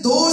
2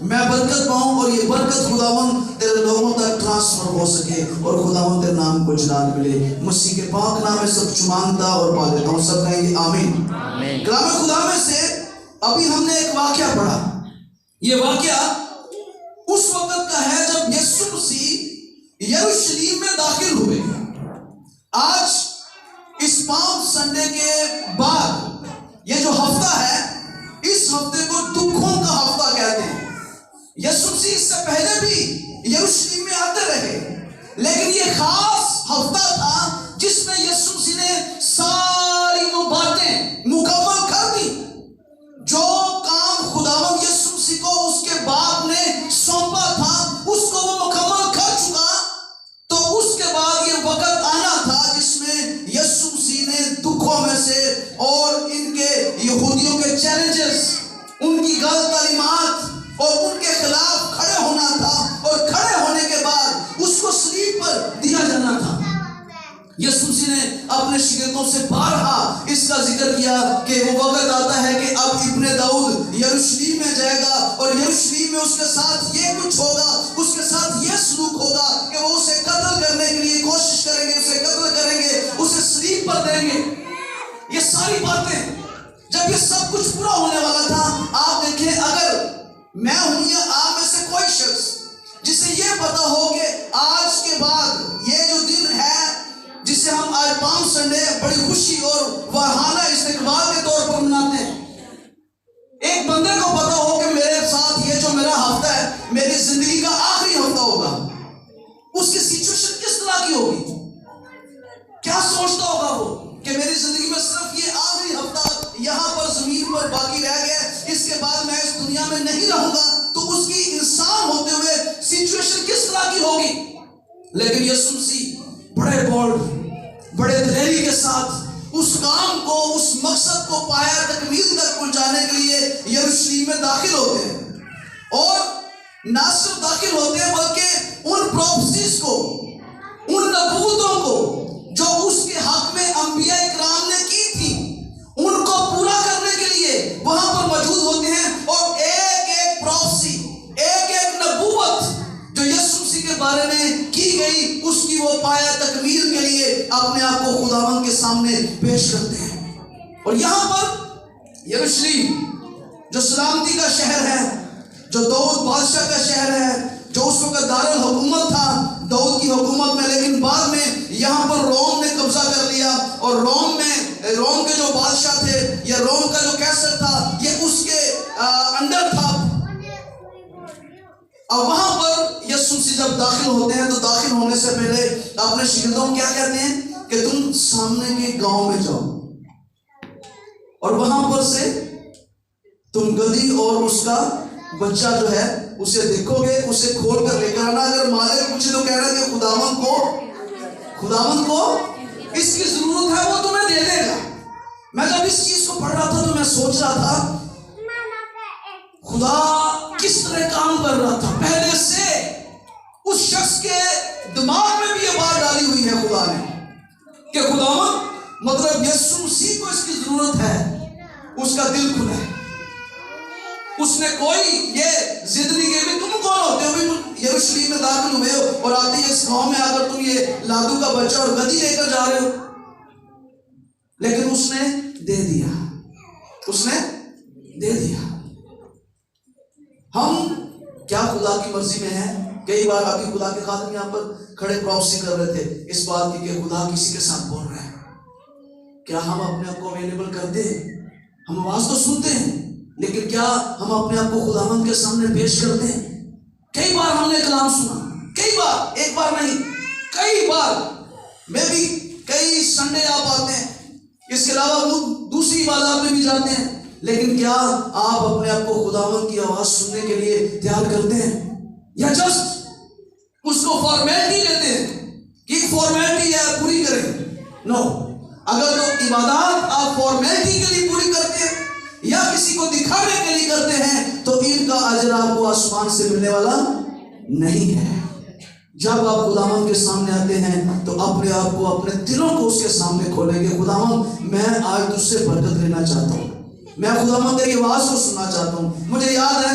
میں برکت پاؤں اور یہ برکت خداوند تیرے لوگوں تک ٹرانسفر ہو سکے اور خداوند تیرے نام کو جلال ملے. مسیح کے پاک نام میں سب کچھ مانگتا اور پا لیتا ہوں. سب کہیں گے آمین. کلام خدا میں سے ابھی ہم نے ایک واقعہ پڑھا. یہ واقعہ اس وقت کا ہے جب یسوع مسیح یروشلیم میں داخل ہوئے. آج اس پام سنڈے کے بعد یہ جو ہفتہ ہے اس ہفتے کو دکھوں کا ہفتہ کہتے ہیں. یسوع مسیح اس سے پہلے بھی یروشلیم میں آتے رہے لیکن یہ خاص ہفتہ تھا جس میں یسوع مسیح نے ساری وہ باتیں مکمل کر دی جو کام خداوند یسوع مسیح کو اس کے باپ نے سونپا تھا اس کو وہ مکمل کر چکا. تو اس کے بعد یہ وقت آنا تھا جس میں یسوع مسیح نے دکھوں میں سے اور ان کے یہودیوں کے چیلنجز ان کی غلط تعلیمات اور ان کے خلاف کھڑے ہونا تھا اور کھڑے ہونے کے بعد اس کو صلیب پر دیا جانا تھا. یسوع مسیح نے اپنے شاگردوں سے بارہا اس کا ذکر کیا کہ وہ وقت آتا ہے کہ اب ابن داؤد یروشلیم میں جائے گا اور یروشلیم میں اس کے ساتھ یہ کچھ ہوگا, اس کے ساتھ یہ سلوک ہوگا کہ وہ اسے قتل کرنے کے لیے کوشش کریں گے, اسے قتل کریں گے, اسے صلیب پر دیں گے. یہ ساری باتیں جب یہ سب کچھ پورا ہونے والا تھا, آپ دیکھیں اگر میں ہوں یا آپ میں سے کوئی شخص جسے یہ پتا ہو کہ آج کے بعد یہ جو دن ہے جسے ہم آج پام سنڈے بڑی خوشی اور فرحانہ استقبال کے طور پر مناتے ہیں, ایک بندے کو پتا ہو کہ میرے ساتھ یہ جو میرا ہفتہ ہے میری زندگی کا آخری ہفتہ ہوگا, اس کی سچویشن کس طرح کی ہوگی؟ کیا سوچتا ہوگا وہ کہ میری زندگی میں صرف یہ آخری ہفتہ یہاں پر زمین پر باقی رہ گیا, اس کے بعد میں اس دنیا میں نہیں رہوں گا. تو اس کی انسان ہوتے ہوئے سچویشن کس طرح کی ہوگی؟ لیکن یسوع مسیح بڑے بولڈ, بڑے دلیری کے ساتھ اس کام کو, اس مقصد کو پایا تکمیل تک پہنچانے کے لیے یروشلیم میں داخل ہوتے ہیں. اور نہ صرف داخل ہوتے ہیں بلکہ ان پروفیسیز کو, ان نبوتوں کو جو اس کے حق میں انبیاء اکرام نے کی تھی ان کو پورا کرنے کے لیے وہاں پر موجود ہوتے ہیں. اور ایک ایک پروفیسی, ایک ایک نبوت جو یسوع مسیح کے بارے میں کی گئی اس کی وہ پایا تکمیل کے لیے اپنے آپ کو خداوند کے سامنے پیش کرتے ہیں. اور یہاں پر یروشلیم جو سلامتی کا شہر ہے, جو داؤد بادشاہ کا شہر ہے, جو اس وقت دارالحکومت تھا داؤد کی حکومت میں, لیکن بعد میں یہاں پر روم نے قبضہ کر لیا اور روم کے جو بادشاہ تھے یا روم کا جو کیسر تھا یہ اس کے انڈر تھا. اور وہاں پر یسوع مسیح جب داخل ہوتے ہیں تو داخل ہونے سے پہلے اپنے شاگردوں کو کیا کہتے ہیں کہ تم سامنے کے گاؤں میں جاؤ اور وہاں پر سے تم گدھی اور اس کا بچہ جو ہے اسے دیکھو گے, اسے کھول کر لے کر آنا. اگر مالک پوچھے تو کہنا کہ خداوند کو اس کی ضرورت ہے وہ تمہیں دے دے گا. میں جب اس چیز کو پڑھ رہا تھا تو میں سوچ رہا تھا خدا کس طرح کام کر رہا تھا. پہلے سے اس شخص کے دماغ میں بھی یہ بات ڈالی ہوئی ہے خدا نے کہ خداوند مطلب یسوع مسیح کو اس کی ضرورت ہے, اس کا دل کھلا ہے. اس نے کوئی یہ ضد نہیں کہ تم کون ہوتے ہو, یروشلیم میں داخل ہوئے ہو اور آتے ہی اس گاؤں میں آ کر تم یہ لادو کا بچہ اور گدھی لے کر جا رہے ہو. لیکن اس نے دے دیا, اس نے دے دیا. ہم کیا خدا کی مرضی میں ہیں؟ کئی بار ابھی خدا کے خادم یہاں پر کھڑے پروفیسی کر رہے تھے اس بات کی کہ خدا کسی کے ساتھ بول رہا ہے. کیا ہم اپنے آپ کو اویلیبل کرتے ہیں؟ ہم آواز تو سنتے ہیں لیکن کیا ہم اپنے آپ کو خداوند کے سامنے پیش کرتے ہیں؟ کئی بار ہم نے کلام سنا, کئی بار, ایک بار نہیں کئی بار, میں بھی کئی سنڈے آپ آتے ہیں, اس کے علاوہ دوسری عبادات میں بھی جاتے ہیں, لیکن کیا آپ اپنے آپ کو خداوند کی آواز سننے کے لیے تیار کرتے ہیں یا جسٹ اس کو فارمیلٹی لیتے ہیں کہ فارمیلٹی ہے پوری کریں؟ نو, اگر تو عبادات آپ فارمیلٹی کے لیے پوری کرتے ہیں یا کسی کو دکھانے کے لیے کرتے ہیں تو ان کا اجر آپ کو آسمان سے ملنے والا نہیں ہے. جب آپ خداوند کے سامنے آتے ہیں تو اپنے آپ کو, اپنے دلوں کو اس کے سامنے کھولیں گے. خداوند میں آج تجھ سے برکت لینا چاہتا ہوں, میں خداوند تیری آواز کو سننا چاہتا ہوں. مجھے یاد ہے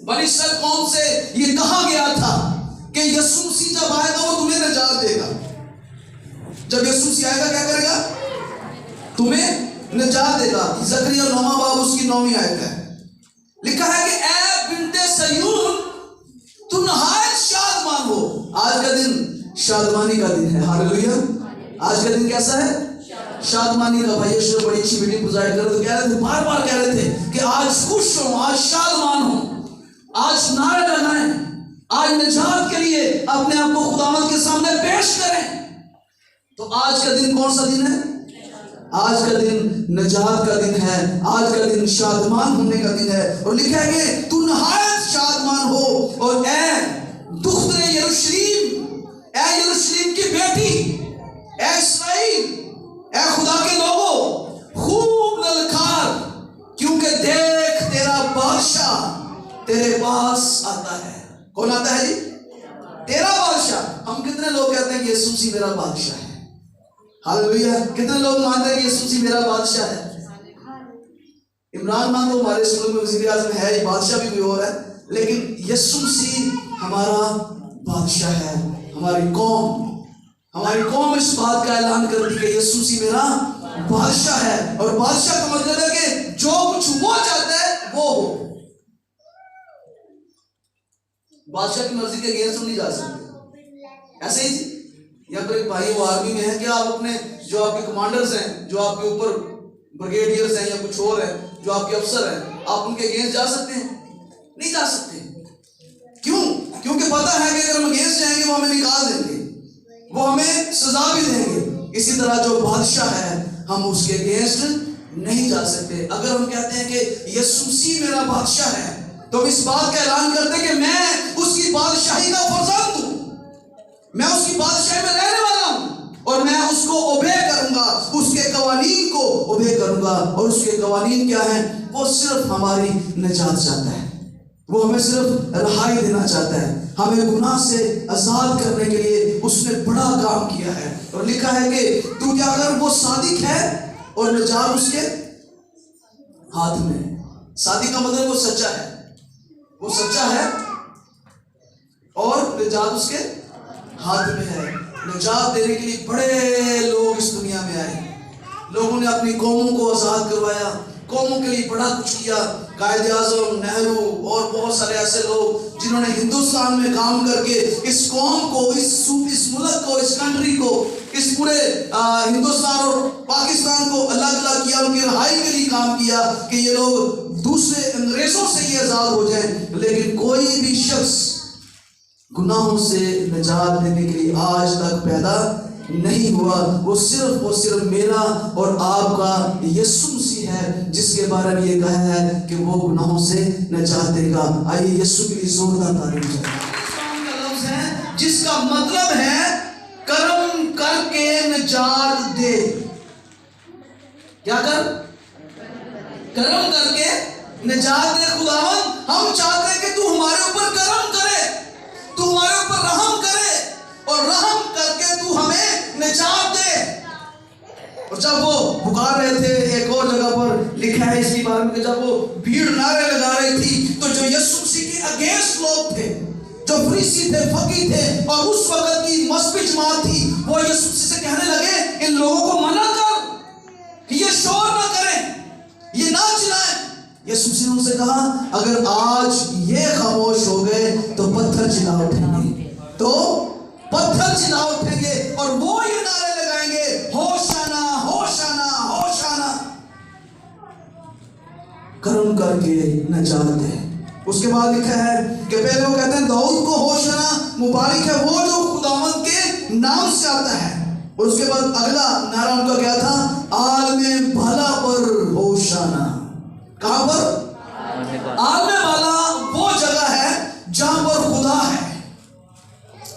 بنی اسرائیل قوم سے یہ کہا گیا تھا کہ یسوع مسیح جب آئے گا وہ تمہیں نجات دے گا. جب یسوع مسیح آئے گا کیا کرے گا؟ تمہیں نجات دے گا. زکریا 9واں باب اس کی 9ویں آیت ہے. لکھا ہے کہ اے بنت صیون تم نہایت شادمان ہو. آج کا دن شادمانی کا دن ہے. ہاللویا. آج کا دن کیسا ہے؟ شادمانی کا. بھائی اشرف بڑی اچھی میٹنگ پرزائڈ کر رہے تو کہہ رہے تھے، بار بار کہہ رہے تھے کہ آج خوش ہوں، آج شادمان ہوں، آج نعرے لگائیں، آج نجات کے لیے اپنے آپ کو خداوند کے سامنے پیش کریں. تو آج کا دن کون سا دن ہے؟ آج کا دن نجات کا دن ہے. آج کا دن شادمان ہونے کا دن ہے. اور لکھا ہے کہ تو نہایت شادمان ہو. اور اے دختر یروشلیم، اے یروشلیم کی بیٹی، اے اسرائیل، اے خدا کے لوگوں، خوب للکار، کیونکہ دیکھ تیرا بادشاہ تیرے پاس آتا ہے. کون آتا ہے جی؟ تیرا بادشاہ. ہم کتنے لوگ کہتے ہیں کہ یسوع مسیح میرا بادشاہ ہے؟ ہاللویا. کتنے لوگ مانتے ہیں کہ یسوع مسیح میرا بادشاہ ہے؟ عمران خان تو ہمارے اسکول میں وزیر اعظم ہے، بادشاہ بھی کوئی اور ہے، لیکن یسوع مسیح ہمارا بادشاہ ہے. ہماری قوم اس بات کا اعلان کرتی کہ یسوع مسیح میرا بادشاہ ہے. اور بادشاہ کا مطلب ہے کہ جو کچھ وہ چاہتا ہے وہ ہو. بادشاہ کی مرضی کے اگینسٹ نہیں جا سکتے. ایسے ہی یا پھر ایک بھائی وہ آرمی میں ہے کہ آپ اپنے جو آپ کے کمانڈرز ہیں، جو آپ کے اوپر بریگیڈیئرز ہیں یا کچھ اور ہیں، جو آپ کے افسر ہیں، آپ ان کے اگینسٹ جا سکتے ہیں؟ نہیں جا سکتے. کیوں؟ کیونکہ پتہ ہے کہ اگر ہم اگینسٹ جائیں گے وہ ہمیں نکال دیں گے، وہ ہمیں سزا بھی دیں گے. اسی طرح جو بادشاہ ہے ہم اس کے اگینسٹ نہیں جا سکتے. اگر ہم کہتے ہیں کہ یسوع مسیح میرا بادشاہ ہے تو ہم اس بات کا اعلان کرتے ہیں کہ میں اس کی بادشاہی کا فرزند ہوں، میں اس کی بادشاہی میں رہنے والا ہوں، اور میں اس کو اوبے کروں گا، اس کے قوانین کو اوبے کروں گا. اور اس کے قوانین کیا ہیں؟ وہ صرف ہماری نجات چاہتا ہے، وہ ہمیں صرف رہائی دینا چاہتا ہے. ہمیں گناہ سے آزاد کرنے کے لیے اس نے بڑا کام کیا ہے. اور لکھا ہے کہ تو کیا اگر وہ صادق ہے اور نجات اس کے ہاتھ میں. صادق کا مطلب وہ سچا ہے، وہ سچا ہے اور نجات اس کے ہاتھ میں ہے. نجات دینے کے لیے بڑے لوگ اس دنیا میں آئے. لوگوں نے اپنی قوموں کو آزاد کروایا، قوموں کے لیے بڑا کچھ کیا. قائد اعظم، نہرو اور بہت سارے ایسے لوگ جنہوں نے ہندوستان میں کام کر کے اس قوم کو، اس ملک کو، اس کنٹری کو، اس پورے ہندوستان اور پاکستان کو الگ الگ کیا، ان کی رہائی کے لیے کام کیا کہ یہ لوگ دوسرے انگریزوں سے یہ آزاد ہو جائیں. لیکن کوئی بھی شخص گناہوں سے نجات دینے کے لیے آج تک پیدا نہیں ہوا. وہ صرف میرا اور آپ کا یسوع مسیح ہے جس کے بارے میں یہ کہا ہے کہ وہ گناہوں سے نجات دے گا. آئیے یسوع کے لیے زوردار تعریف کریں. لفظ ہے جس کا مطلب ہے کرم کر کے نجات دے. کیا کر؟ کرم کر کے نجات دے. خداوند ہم چاہتے ہیں کہ تو ہمارے اوپر کرم کرے، تو ہمارے اوپر رحم کرے، اور رحم کر کے تو ہمیں نجات دے. اور جب وہ پکار رہے تھے، ایک اور جگہ پر لکھا ہے اس کے بارے میں کہ جب وہ بھیڑ نعرے لگا رہی تھی تو جو یسوع مسیح کے اگینسٹ لوگ تھے، جو فریسی تھے، فقی تھے، اور اس وقت کی مذہبی جماعت تھی، وہ یسوع مسیح سے کہنے لگے ان لوگوں کو منع کر کہ یہ شور نہ کریں، یہ نہ چلائیں. یسوع مسیح نے ان سے کہا اگر آج یہ خاموش ہو گئے تو پتھر چلا اٹھیں گے، تو پتھر چلا اٹھیں گے اور وہ یہ نعرے لگائیں گے ہوشانا ہوشانا ہوشانا. کرم کر کے نجات دے. اس کے بعد لکھا ہے کہ پہلے وہ کہتے ہیں داؤد کو ہوشانا مبارک ہے وہ جو خداوند کے نام سے آتا ہے. اور اس کے بعد اگلا نعرہ ان کا کیا تھا؟ عالم بالا پر ہوشانا. کہاں پر؟ عالم بالا وہ جگہ ہے جہاں پر خدا ہے.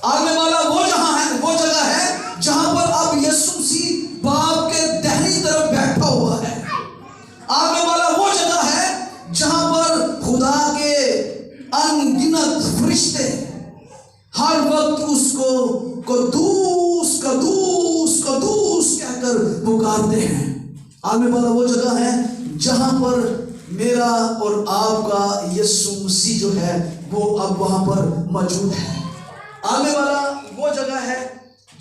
عالم بالا وہ جگہ ہے جہاں پر اب یسوع مسیح باپ کے دہنی طرف بیٹھا ہوا ہے. عالم بالا وہ جگہ ہے جہاں پر خدا کے ان گنت فرشتے ہر وقت اس کو قدوس قدوس قدوس کہہ کر پکارتے ہیں. عالم بالا وہ جگہ ہے جہاں پر میرا اور آپ کا یسوع مسیح جو ہے وہ اب وہاں پر موجود ہے۔ آنے والا وہ جگہ ہے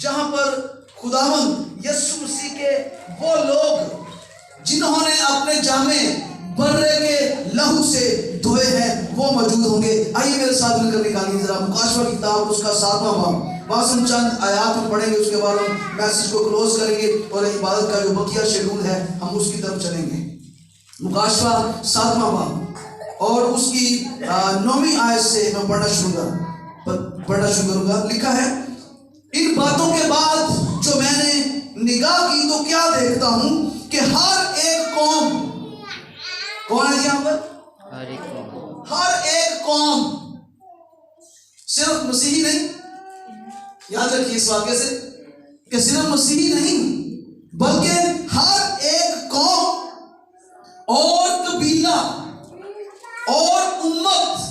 جہاں پر خداوند یسوع مسیح کے وہ لوگ جنہوں نے اپنے جامے برے کے لہو سے دھوئے ہیں وہ موجود ہوں گے۔ آئیے میرے ساتھ مل کر نکالیے ذرا مکاشفہ کی کتاب اس کا 7واں باب، وہاں سے ہم چند آیات میں پڑھیں گے، اس کے بعد ہم میسج کو کلوز کریں گے اور عبادت کا جو بقیہ شیڈول ہے ہم اس کی طرف چلیں گے۔ مکاشفہ 7واں باب اور اس کی 9ویں آیت سے میں پڑھنا شروع کروں گا۔ لکھا ہے، ان باتوں کے بعد جو میں نے نگاہ کی تو کیا دیکھتا ہوں کہ ہر ایک قوم، کون ہے یہاں پر؟ ہر ایک قوم، صرف مسیحی نہیں، یاد رکھیے اس واقعے سے کہ صرف مسیحی نہیں بلکہ ہر ایک قوم اور قبیلہ اور امت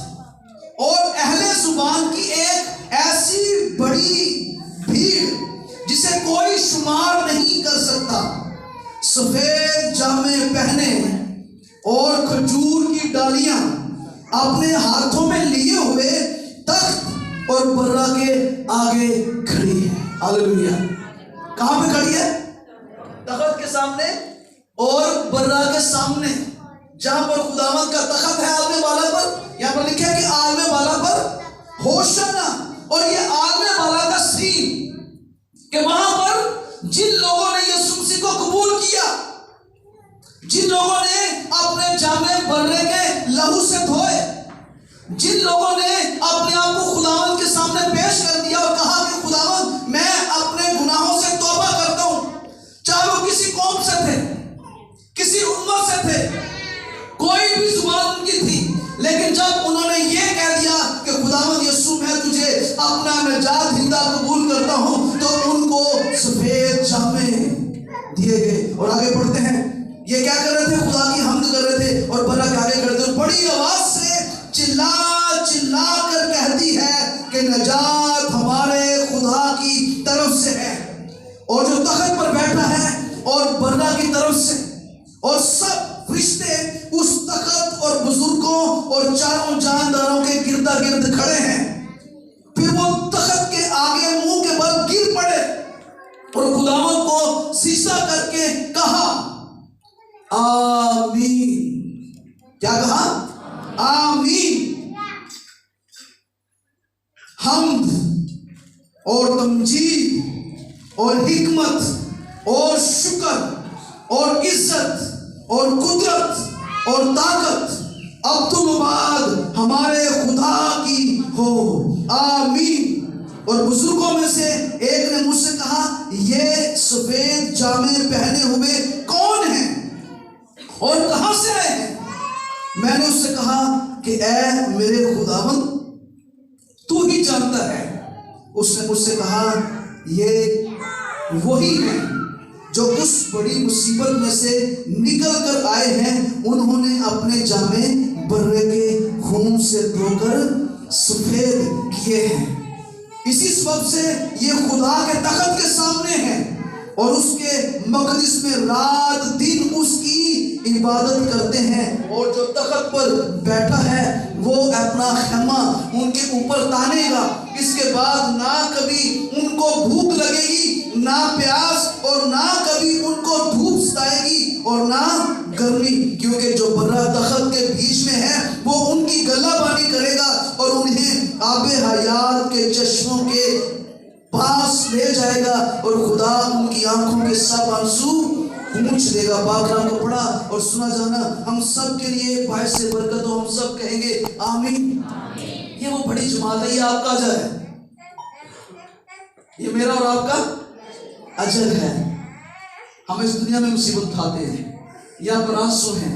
اور اہل زبان کی ایک ایسی بڑی بھیڑ جسے کوئی شمار نہیں کر سکتا، سفید جامے پہنے اور کھجور کی ڈالیاں اپنے ہاتھوں میں لیے ہوئے تخت اور برہ کے آگے کھڑی ہے۔ ہاللیلویہ۔ کہاں پہ کھڑی ہے؟ تخت کے سامنے اور برہ کے سامنے، جہاں پر خداوند کا تخت ہے عالم بالا پر۔ یہاں پر لکھا ہے کہ عالم بالا پر ہوشنا، اور یہ عالم بالا کا سین کہ وہاں پر جن لوگوں نے یسوع مسیح کو قبول کیا، جن لوگوں نے اپنے جامے برے کے لہو سے دھوئے، جن لوگوں نے اپنے آپ کو خداوند کے سامنے پیش کر دیا اور کہا کہ خداوند میں اپنے گناہوں سے توبہ کرتا ہوں، چاہے وہ کسی قوم سے تھے، کسی امت سے تھے، کوئی بھی زبان ان کی تھی، لیکن جب انہوں نے یہ کہہ دیا کہ خداوند یسوع میں تجھے اپنا نجات دہندہ قبول کرتا ہوں، تو ان کو سفید جامے دیے گئے۔ اور آگے پڑھتے ہیں، یہ کیا کر رہے تھے؟ خدا کی حمد کر رہے تھے اور برہ کے آگے کھڑے تھے اور بڑی آواز سے چلا چلا کر کہتی ہے کہ نجات ہمارے خدا کی طرف سے ہے، اور جو تخت پر بیٹھا ہے اور برہ کی طرف سے، اور سب فرشتے اس تخت اور بزرگوں اور چاروں جانداروں کے گردا گرد کھڑے ہیں۔ پھر وہ تخت کے آگے منہ کے بل گر پڑے اور خداوند کو سجدہ کر کے کہا آمین۔ کیا کہا؟ آمین۔ حمد اور تمجید اور حکمت اور شکر اور عزت اور قدرت اور طاقت اب تو بعد ہمارے خدا کی ہو، آمین۔ اور بزرگوں میں سے ایک نے مجھ سے کہا، یہ سفید جامے پہنے ہوئے کون ہیں اور کہاں سے آئے ہیں؟ میں نے اس سے کہا کہ اے میرے خداوند، تو ہی جانتا ہے۔ اس نے مجھ سے کہا، یہ وہی ہیں جو اس بڑی مصیبت میں سے نکل کر آئے ہیں، انہوں نے اپنے جامے برے کے خون سے دھو کر سفید کیے ہیں۔ اسی سبب سے یہ خدا کے تخت کے سامنے ہیں اور اس کے مقدس میں رات دن اس کی عبادت کرتے ہیں، اور جو تخت پر بیٹھا ہے وہ اپنا خیمہ ان کے اوپر تانے گا۔ اس کے بعد نہ کبھی ان کو بھوک لگے گی، نہ پیاس، اور نہ کبھی ان کو دھوپ ستائے گی اور نہ گرمی، کیونکہ جو برہ تخت کے بیچ میں ہے وہ ان کی گلہ بانی کرے گا اور انہیں آب حیات کے چشموں کے پاس لے جائے گا، اور خدا ان کی آنکھوں کے سب آنسو پوچھ دے گا۔ پاک کلام کو پڑھا اور سنا جانا ہم سب کے لیے باعث برکت ہو، ہم سب کہیں گے آمین۔ یہ وہ بڑی جماعت ہے، یہ آپ کا اجر ہے، یہ میرا اور آپ کا اجر ہے۔ ہم اس دنیا میں مصیبت اٹھاتے ہیں، یہاں پر آنسو ہیں،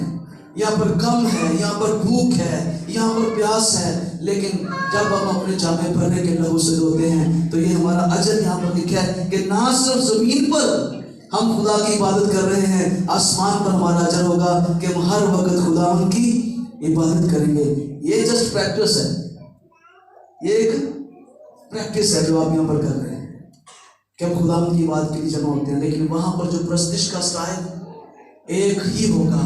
یہاں پر غم ہے، یہاں پر بھوک ہے، یہاں پر پیاس ہے، لیکن جب ہم اپنے جامے بھرنے کے لہو سے دھوتے ہیں تو یہ ہمارا اجر یہاں پر لکھا ہے کہ نہ صرف زمین پر ہم خدا کی عبادت کر رہے ہیں، آسمان پر ہمارا اجر ہوگا کہ ہم ہر وقت خدا ان کی عبادت کریں گے۔ یہ جسٹ پریکٹس ہے، یہ ایک پریکٹس ہے جو آپ یہاں پر کر رہے ہیں کہ ہم خدا ان کی عبادت کے لیے جمع ہوتے ہیں، لیکن وہاں پر جو پرستش کا سٹائل ایک ہی ہوگا،